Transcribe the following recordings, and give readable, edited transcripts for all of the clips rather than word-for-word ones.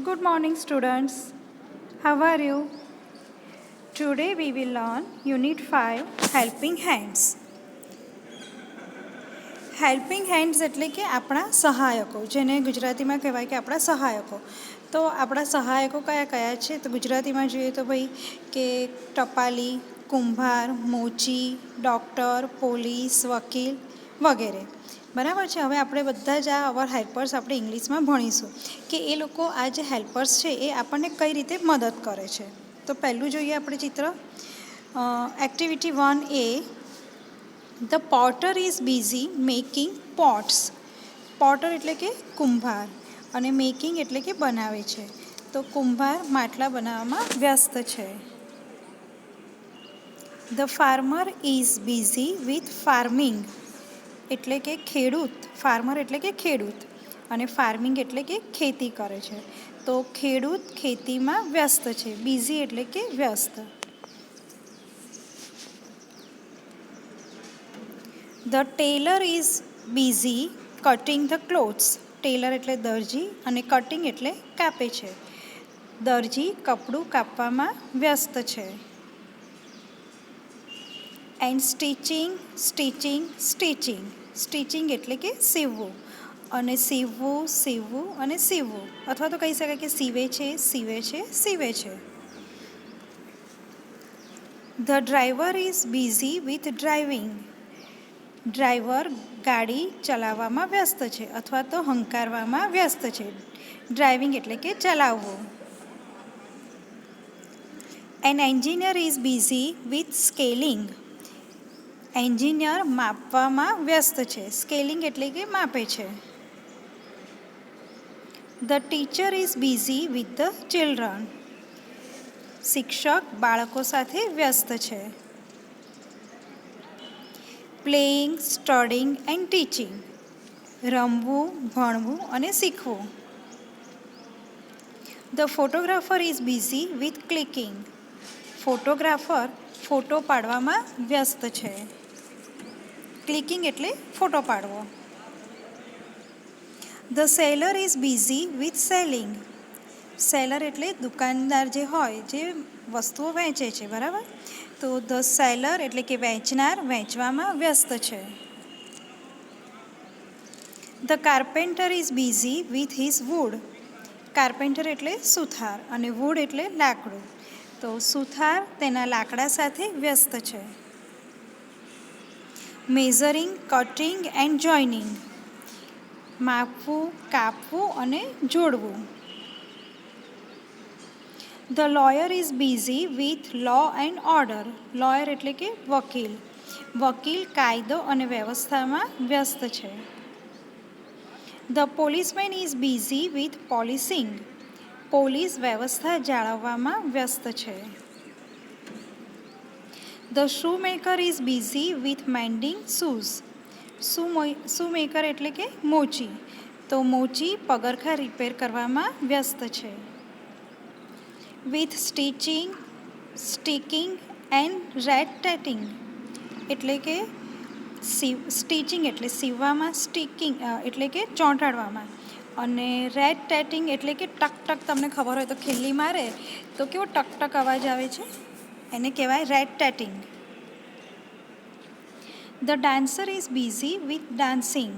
Good morning, students. How are you? Today we will learn Unit 5 Helping Hands. Helping hands એટલે કે આપણા સહાયકો, જેને ગુજરાતીમાં કહેવાય કે આપણા સહાયકો. તો આપણા સહાયકો કયા કયા છે? તો ગુજરાતીમાં જોઈએ તો ભાઈ કે ટપાલી, કુંભાર, મોચી, ડૉક્ટર, પોલીસ, વકીલ વગેરે. બરાબર છે. હવે આપણે બધા જ આ અવર હેલ્પર્સ આપણે ઇંગ્લિશમાં ભણીશું કે એ લોકો આ જે હેલ્પર્સ છે એ આપણને કઈ રીતે મદદ કરે છે. તો પહેલું જોઈએ આપણે ચિત્ર. Activity 1A. The potter is busy making pots. Potter એટલે કે કુંભાર અને મેકિંગ એટલે કે બનાવે છે. તો કુંભાર માટલા બનાવવામાં વ્યસ્ત છે. The farmer is busy with farming. એટલે કે ખેડૂત, ફાર્મર એટલે કે ખેડૂત અને ફાર્મિંગ એટલે કે ખેતી કરે છે. તો ખેડૂત ખેતીમાં વ્યસ્ત છે. બિઝી એટલે કે વ્યસ્ત. The tailor is busy cutting the clothes. Tailor એટલે દરજી અને કટિંગ એટલે કાપે છે. દરજી કપડું કાપવામાં વ્યસ્ત છે. And stitching, stitching, stitching. Stitching એટલે કે સીવવું અને સીવવું, સીવવું અને સીવવું, અથવા તો કહી શકાય કે સીવે છે, સીવે છે, સીવે છે. The driver is busy with driving. Driver ગાડી ચલાવવામાં વ્યસ્ત છે અથવા તો હંકારવામાં વ્યસ્ત છે. ડ્રાઇવિંગ એટલે કે ચલાવવું. N engineer is busy with scaling. Engineer માપવામાં વ્યસ્ત છે. સ્કેલિંગ એટલે કે માપે છે. The teacher is busy with the children. શિક્ષક બાળકો સાથે વ્યસ્ત છે. Playing, studying and teaching. રમવું, ભણવું અને શીખવું. The photographer is busy with clicking. Photographer photo પાડવામાં વ્યસ્ત છે. ક્લિકિંગ એટલે ફોટો પાડવો. The seller is busy with selling. Seller એટલે દુકાનદાર જે હોય, જે વસ્તુઓ વેચે છે, બરાબર. તો ધ સેલર એટલે કે વેચનાર વેચવામાં વ્યસ્ત છે. The carpenter is busy with his wood. Carpenter એટલે સુથાર અને વુડ એટલે લાકડું. તો સુથાર તેના લાકડા સાથે વ્યસ્ત છે. Measuring, cutting and joining. માપવું, કાપવું અને જોડવું. The lawyer is busy with law and order. Lawyer એટલે કે વકીલ. વકીલ કાયદો અને વ્યવસ્થામાં વ્યસ્ત છે. The policeman is busy with policing. Police વ્યવસ્થા જાળવવામાં વ્યસ્ત છે. The shoe maker is busy with mending shoes. Shoe maker એટલે કે મોચી. તો મોચી પગરખાં રિપેર કરવામાં વ્યસ્ત છે. With stitching, sticking and rat tatting. એટલે કે સ્ટિચિંગ એટલે સીવવામાં, સ્ટિકિંગ એટલે કે ચોંટાડવામાં અને રેટ ટેટિંગ એટલે કે ટક ટક. તમને ખબર હોય તો ખીલ્લી મારે તો કેવો ટક ટક અવાજ આવે છે, એને કહેવાય rat tatting. The dancer is busy with dancing.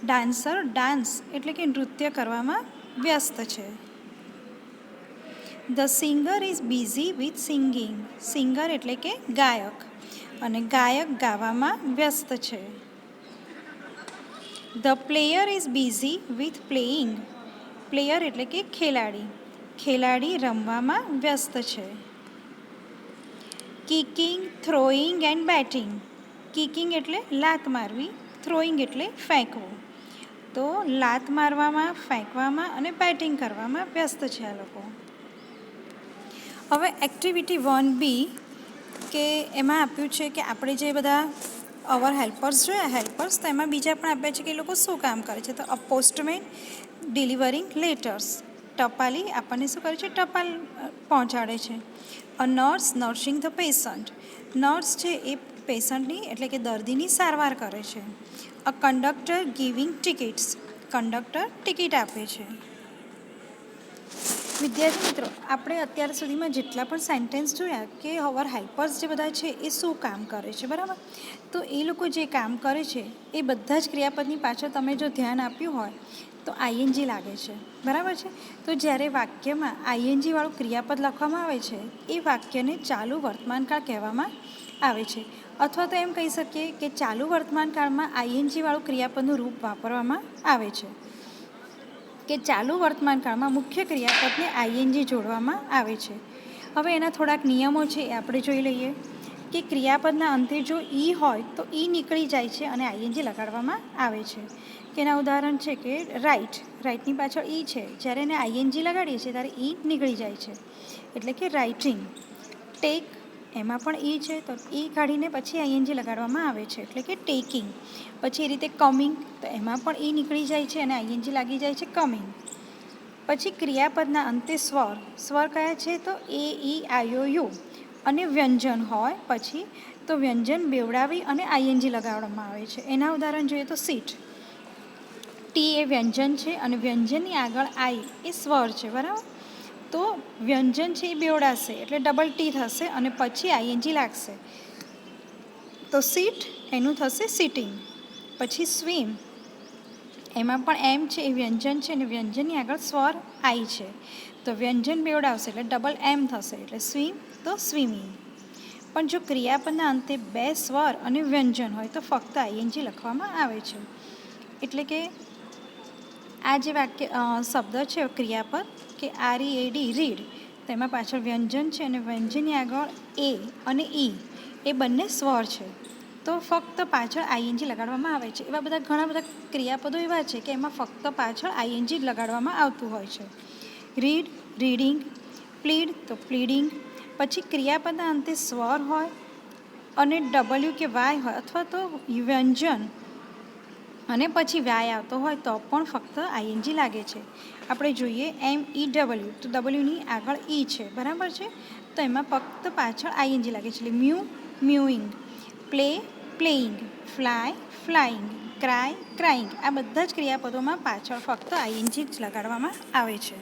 Dancer dance એટલે કે નૃત્ય કરવામાં વ્યસ્ત છે. The singer is busy with singing. Singer એટલે કે ગાયક અને ગાયક ગાવામાં વ્યસ્ત છે. The player is busy with playing. Player એટલે કે ખેલાડી. ખેલાડી રમવામાં વ્યસ્ત છે. Kicking, throwing and batting. Kicking એટલે લાત મારવી, થ્રોઈંગ એટલે ફેંકવું. તો લાત મારવામાં, ફેંકવામાં અને બેટિંગ કરવામાં વ્યસ્ત છે આ લોકો. હવે એક્ટિવિટી 1B કે એમાં આપ્યું છે કે આપણે જે બધા અવર હેલ્પર્સ જોયા, હેલ્પર્સ, તો એમાં બીજા પણ આપ્યા છે કે એ લોકો શું કામ કરે છે. તો અ પોસ્ટમેન ડિલિવરિંગ લેટર્સ. ટપાલી આપણને શું કરે છે? ટપાલ પહોંચાડે છે. A nurse nursing the patient. Nurse છે એ પેશન્ટની એટલે કે દર્દીની સારવાર કરે છે. A conductor giving tickets. Conductor ticket આપે છે. વિદ્યાર્થી મિત્રો, આપણે અત્યાર સુધીમાં જેટલા પણ સેન્ટેન્સ જોયા કે અવર હેલ્પર્સ જે બધા છે એ શું કામ કરે છે, બરાબર. તો એ લોકો જે કામ કરે છે એ બધા જ ક્રિયાપદની પાછળ તમે જો ધ્યાન આપ્યું હોય તો આઈએનજી લાગે છે, બરાબર છે. તો જ્યારે વાક્યમાં આઈએનજીવાળું ક્રિયાપદ લખવામાં આવે છે એ વાક્યને ચાલુ વર્તમાનકાળ કહેવામાં આવે છે, અથવા તો એમ કહી શકીએ કે ચાલુ વર્તમાનકાળમાં આઈએનજીવાળું ક્રિયાપદનું રૂપ વાપરવામાં આવે છે, કે ચાલુ વર્તમાનકાળમાં મુખ્ય ક્રિયાપદને આઈએનજી જોડવામાં આવે છે. હવે એના થોડાક નિયમો છે એ આપણે જોઈ લઈએ કે ક્રિયાપદના અંતે જો ઈ હોય તો ઈ નીકળી જાય છે અને આઈએનજી લગાડવામાં આવે છે. કે એના ઉદાહરણ છે કે રાઇટની પાછળ ઈ છે, જ્યારે એને આઈએનજી લગાડીએ છીએ ત્યારે ઈ નીકળી જાય છે, એટલે કે રાઇટિંગ. ટેક, એમાં પણ ઈ છે તો ઈ કાઢીને પછી આઈએનજી લગાડવામાં આવે છે, એટલે કે ટેકિંગ. પછી એ રીતે કમિંગ, તો એમાં પણ ઈ નીકળી જાય છે અને આઈએનજી લાગી જાય છે, કમિંગ. પછી ક્રિયાપદના અંતે સ્વર કયા છે તો એ, ઈ, આઈ, યુ અને વ્યંજન હોય પછી તો વ્યંજન બેવડાવી અને આઈએનજી લગાડવામાં આવે છે. એના ઉદાહરણ જોઈએ તો સીટ. ટી એ વ્યંજન છે અને વ્યંજનની આગળ આઈ એ સ્વર છે, બરાબર. તો વ્યંજન છે એ બેવડાશે એટલે ડબલ ટી થશે અને પછી આઈએનજી લાગશે. તો સીટ એનું થશે સિટિંગ. પછી સ્વિમ, એમાં પણ એમ છે એ વ્યંજન છે અને વ્યંજનની આગળ સ્વર આઈ છે, તો વ્યંજન બેવડાવશે એટલે ડબલ એમ થશે એટલે સ્વિમ તો સ્વિમિંગ. પણ જો ક્રિયાપદના અંતે બે સ્વર અને વ્યંજન હોય તો ફક્ત આઈએનજી લખવામાં આવે છે. એટલે કે આ જે શબ્દ છે ક્રિયાપદ કે READ રીડ, તેમાં પાછળ વ્યંજન છે અને વ્યંજનની આગળ એ અને ઈ એ બંને સ્વર છે, તો ફક્ત પાછળ આઈએનજી લગાડવામાં આવે છે. એવા બધા ઘણા બધા ક્રિયાપદો એવા છે કે એમાં ફક્ત પાછળ આઈએનજી જ લગાડવામાં આવતું હોય છે. Read, reading. પ્લીડ તો પ્લીડિંગ. પછી ક્રિયાપદના અંતે સ્વર હોય અને ડબલ્યુ કે વાય હોય અથવા તો વ્યંજન અને પછી વાય આવતો હોય તો પણ ફક્ત આઈએનજી લાગે છે. આપણે જોઈએ MEW, તો ડબલ્યુની આગળ ઈ છે, બરાબર છે. તો એમાં ફક્ત પાછળ આઈએનજી લાગે છે, એટલે mew, mewing. Play, playing. Fly, flying. Cry, crying. આ બધા જ ક્રિયાપદોમાં પાછળ ફક્ત આઈએનજી જ લગાડવામાં આવે છે.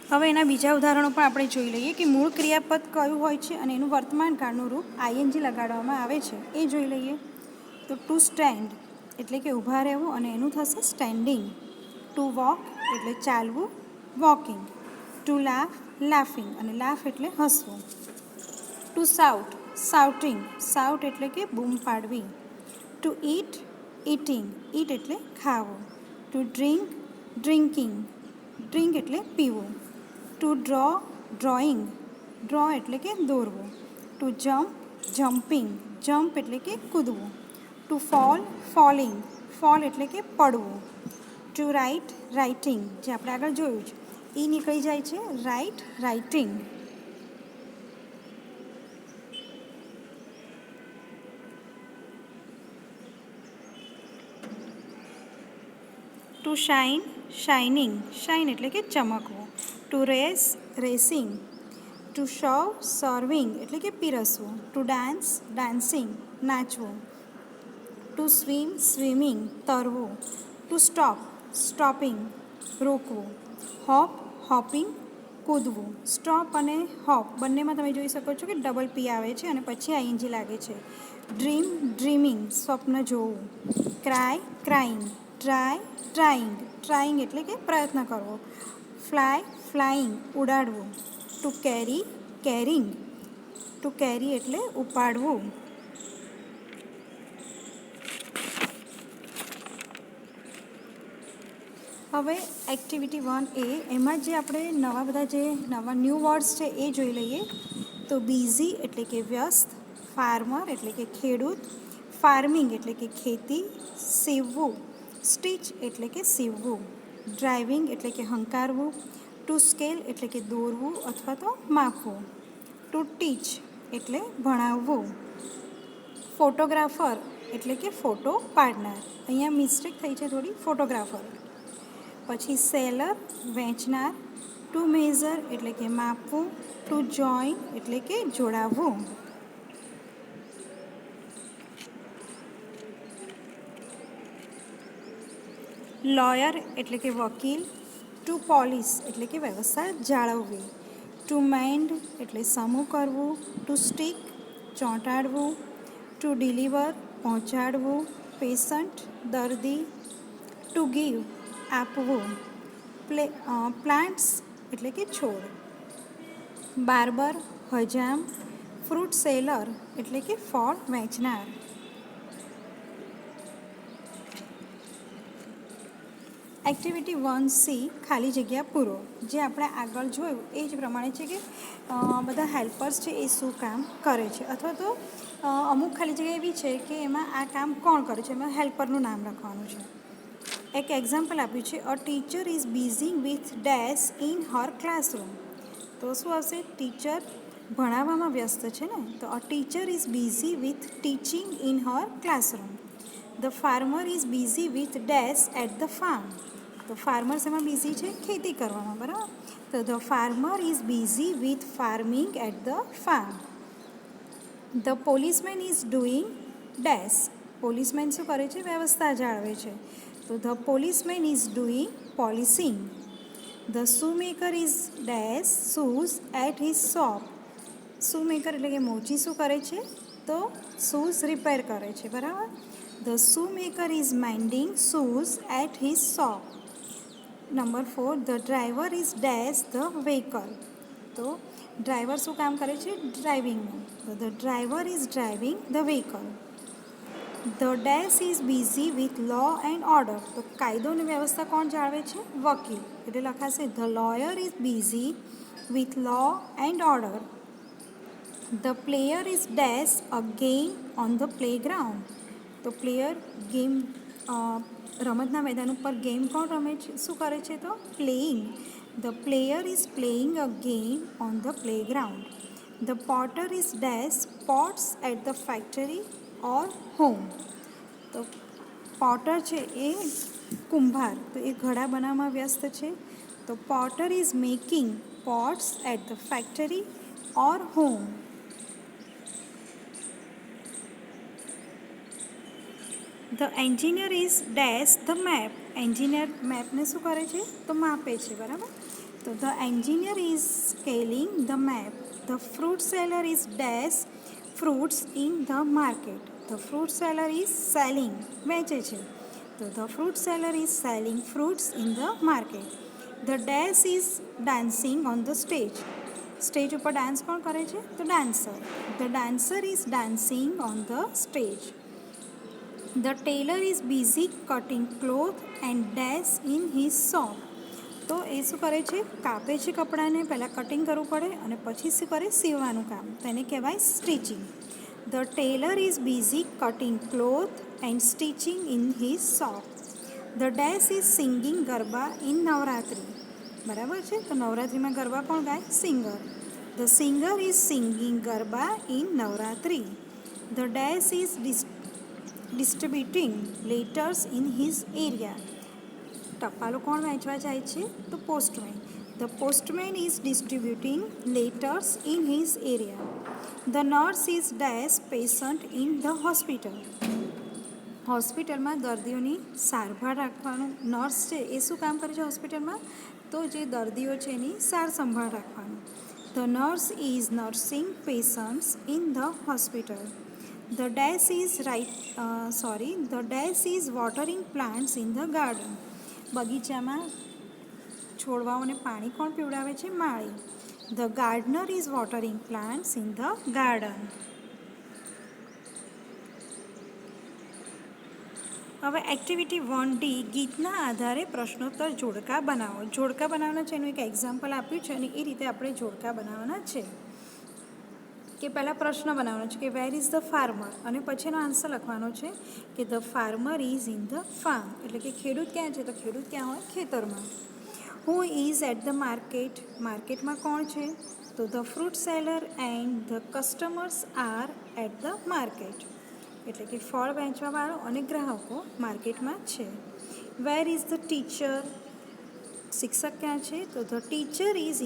હવે એના બીજા ઉદાહરણો પણ આપણે જોઈ લઈએ કે મૂળ ક્રિયાપદ કયું હોય છે અને એનું વર્તમાનકાળનું રૂપ આઈએનજી લગાડવામાં આવે છે એ જોઈ લઈએ. તો ટુ સ્ટેન્ડ એટલે કે ઊભા રહેવું અને એનું થશે સ્ટેન્ડિંગ. ટુ વોક એટલે ચાલવું, વોકિંગ. ટુ લાફ, લાફિંગ અને લાફ એટલે હસવું. Two shout, સાઉટિંગ. સાઉટ એટલે કે બૂમ પાડવી. To eat, eating. ઈટ એટલે ખાવું. Two drink, drinking. ડ્રિંક એટલે પીવું. To draw, drawing. ડ્રો એટલે કે દોરવું. Two jump, jumping. જમ્પ એટલે કે કૂદવું. Two fall, falling. ફોલ એટલે કે પડવું. To write, writing. જે આપણે આગળ જોયું છે એ નીકળી જાય છે, write, writing. To shine, shining. Shine એટલે કે ચમકવું. To race, racing. To serve, serving એટલે કે પીરસવું. ટુ ડાન્સ, ડાન્સિંગ, નાચવું. ટુ સ્વિમ, સ્વિમિંગ, તરવું. ટુ સ્ટોપ, સ્ટોપિંગ, રોકવું. હોપ, હોપિંગ, કૂદવું. સ્ટોપ અને હોપ બંનેમાં તમે જોઈ શકો છો કે ડબલ પી આવે છે અને પછી આઈએનજી લાગે છે. ડ્રીમ, ડ્રીમિંગ, સ્વપ્ન જોવું. Cry, crying. Try, trying. Trying એટલે કે પ્રયત્ન કરવો. ફ્લાય, ફ્લાઇંગ, ઉડાડવું. To carry, carrying. To carry એટલે ઉપાડવું. હવે એક્ટિવિટી 1A એમાં જે આપણે નવા ન્યૂ વર્ડ્સ છે એ જોઈ લઈએ. તો બિઝી એટલે કે વ્યસ્ત. ફાર્મર એટલે કે ખેડૂત. ફાર્મિંગ એટલે કે ખેતી. સીવવું, સ્ટીચ એટલે કે સીવવું. ડ્રાઇવિંગ એટલે કે હંકારવું. ટુ સ્કેલ એટલે કે દોરવું અથવા તો માપવું. ટુ ટીચ એટલે ભણાવવું. ફોટોગ્રાફર એટલે કે ફોટો પાડનાર. અહીંયા મિસ્ટેક થઈ છે થોડી, ફોટોગ્રાફર. પછી સેલર, વેચનાર. ટુ મેઝર એટલે કે માપવું. ટુ જોઈન એટલે કે જોડાવવું. લોયર એટલે કે વકીલ. ટુ પોલિશ એટલે કે વ્યવસ્થા જાળવવી, ટુ મેન્ડ એટલે સમૂહ કરવું, ટુ સ્ટીક ચોંટાડવું, ટુ ડિલિવર પહોંચાડવું, પેશન્ટ દર્દી, ટુ ગીવ આપવું, પ્લાન્ટ્સ એટલે કે છોડ, બાર્બર હજામ, ફ્રૂટ સેલર એટલે કે ફળ વેચનાર. એક્ટિવિટી 1C ખાલી જગ્યા પૂરો. જે આપણે આગળ જોયું એ જ પ્રમાણે છે કે બધા હેલ્પર્સ છે એ શું કામ કરે છે, અથવા તો અમુક ખાલી જગ્યા એવી છે કે એમાં આ કામ કોણ કરે છે, એમાં હેલ્પરનું નામ લખવાનું છે. એક એક્ઝામ્પલ આપ્યું છે, a teacher is busy with dash in her classroom. તો શું આવશે? ટીચર ભણાવવામાં વ્યસ્ત છે ને, તો a teacher is busy with teaching in her classroom. The farmer is busy with dash at the farm. તો ફાર્મર્સ એમાં બિઝી છે ખેતી કરવામાં, બરાબર. તો the farmer is busy with farming at the farm. The policeman is doing dash. Policeman શું કરે છે? વ્યવસ્થા જાળવે છે. તો the policeman is doing policing. The shoemaker is dash shoes at his shop. Shoemaker એટલે કે મોચી શું કરે છે? તો શૂઝ રિપેર કરે છે, બરાબર. The shoemaker is mending shoes at his shop. Number 4, the driver is dash the vehicle. તો ડ્રાઈવર શું કામ કરે છે? ડ્રાઇવિંગનું. તો the driver is driving the vehicle. The dash is busy with law and order. તો કાયદો અને વ્યવસ્થા કોણ જાળવે છે? વકીલ. એટલે લખાશે the lawyer is busy with law and order. The player is dash a game on the playground. તો પ્લેયર ગેમ રમતના મેદાન ઉપર ગેમ કોણ રમે છે? શું કરે છે? તો playing. The player is playing a game on the playground. The potter is dash pots at the factory or home. તો પોટર છે એ કુંભાર, તો એ ઘડા બનાવવામાં વ્યસ્ત છે. તો potter is making pots at the factory or home. The engineer is dash the map. Engineer મેપને શું કરે છે? તો માપે છે, બરાબર. તો the engineer is scaling the map. The fruit seller is dash fruits in the market. The fruit seller is selling વેચે છે. તો the fruit seller is selling fruits in the market. The dash is dancing on the stage. Stage ઉપર dance કોણ કરે છે? તો dancer. The dancer is dancing on the stage. The tailor is busy cutting cloth and dash in his shop. તો એ શું કરે છે? કાપે છે કપડાને, પહેલાં કટિંગ કરવું પડે અને પછી શું કરે? સીવવાનું કામ. તેને કહેવાય stitching. The tailor is busy cutting cloth and stitching in his shop. The dash is singing garba in Navratri. બરાબર છે. તો નવરાત્રિમાં ગરબા કોણ ગાય? Singer. The singer is singing garba in Navratri. The dash is distributing letters in his area. ટપાલો કોણ વહેંચવા જાય છે? તો postman. The postman is distributing letters in his area. The nurse is dash patient in the hospital. હોસ્પિટલમાં દર્દીઓની સારવાર રાખવાનું નર્સ છે એ શું કામ કરે છે હોસ્પિટલમાં? તો જે દર્દીઓ છે એની સાર સંભાળ રાખવાનું. The nurse is nursing patients in the hospital. The dash is watering plants in the garden. બગીચામાં છોડવાઓને પાણી કોણ પીવડાવે છે? માળી. The gardener is watering plants in the garden. હવે એક્ટિવિટી 1D ગીતના આધારે પ્રશ્નોત્તર જોડકા બનાવો. જોડકા બનાવવાના છે એનું એક એક્ઝામ્પલ આપ્યું છે અને એ રીતે આપણે જોડકા બનાવવાના છે. કે પહેલાં પ્રશ્ન બનાવવાનો છે કે વેર ઇઝ ધ ફાર્મર, અને પછી એનો આન્સર લખવાનો છે કે the farmer is in the farm. એટલે કે ખેડૂત ક્યાં છે? તો ખેડૂત ક્યાં હોય? ખેતરમાં. Who is at the market. માર્કેટમાં કોણ છે? તો the fruit seller and the customers are at the market. એટલે કે ફળ વેચવાવાળો અને ગ્રાહકો માર્કેટમાં છે. Where is the teacher. શિક્ષક ક્યાં છે? તો the teacher is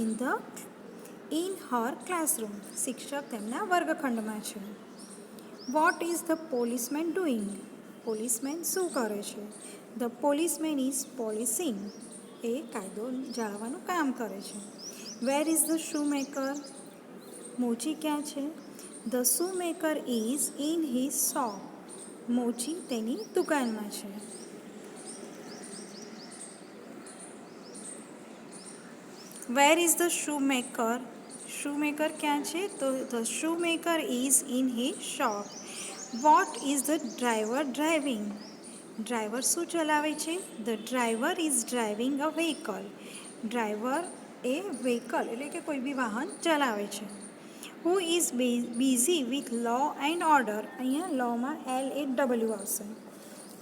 in her classroom. શિક્ષક તેમના વર્ગખંડમાં છે. What is the policeman doing. Policeman શું કરે છે? The policeman is policing. એ કાયદો જાળવવાનું કામ કરે છે. Where is the shoe maker? મોચી ક્યાં છે? The shoe maker is in his shop. મોચી તેની દુકાનમાં છે. Where is the shoe maker? Shoe maker ક્યાં છે? તો the shoe maker is in his shop. What is the driver driving? Driver શું ચલાવે છે? The driver is driving a vehicle. Driver એ વ્હીકલ એટલે કે કોઈ બી વાહન ચલાવે છે. Who is busy with law and order? અહીંયા લોમાં LAW આવશે.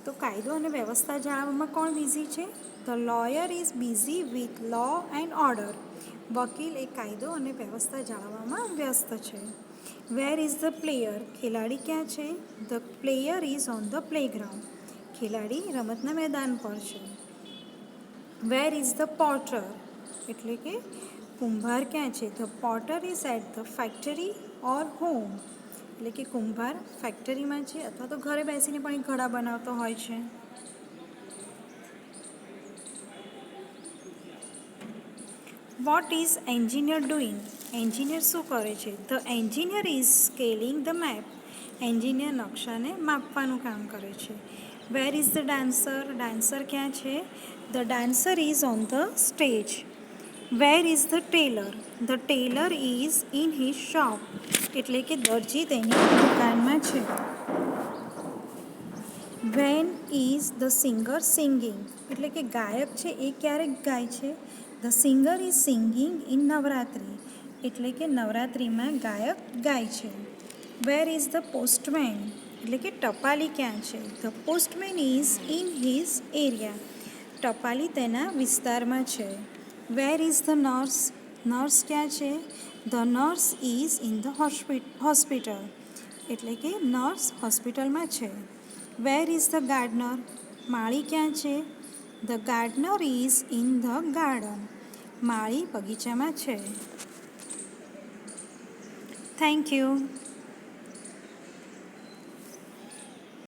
તો કાયદો અને વ્યવસ્થા જાળવવામાં કોણ બિઝી છે? The lawyer is busy with law and order. વકીલ એ કાયદો અને વ્યવસ્થા જાળવવામાં વ્યસ્ત છે. Where is the player? ખેલાડી ક્યાં છે? The player is on the playground. ખેલાડી રમતના મેદાન પર છે. Where is the potter? એટલે કે કુંભાર ક્યાં છે? The potter is at the factory or home. એટલે કે કુંભાર ફેક્ટરીમાં છે અથવા તો ઘરે બેસીને પણ ઘડા બનાવતો હોય છે. What is engineer doing? Engineer શું કરે છે? The engineer is scaling the map. Engineer નકશાને માપવાનું કામ કરે છે. Where is the dancer? Dancer ક્યાં છે? The dancer is on the stage. Where is the tailor? The tailor is in his shop. એટલે કે દરજી તેની દુકાનમાં છે. When is the singer singing? એટલે કે ગાયક છે એ ક્યારેક ગાય છે? The singer is singing in Navratri. એટલે કે નવરાત્રિમાં ગાયક ગાય છે. Where is the postman? એટલે કે ટપાલી ક્યાં છે? The postman is in his area. ટપાલી તેના વિસ્તારમાં છે. Where is the nurse? Nurse ક્યાં છે? The nurse is in the hospital. એટલે કે નર્સ હોસ્પિટલમાં છે. Where is the gardener? માળી ક્યાં છે? The gardener is in the garden. માળી બગીચામાં છે. Thank you.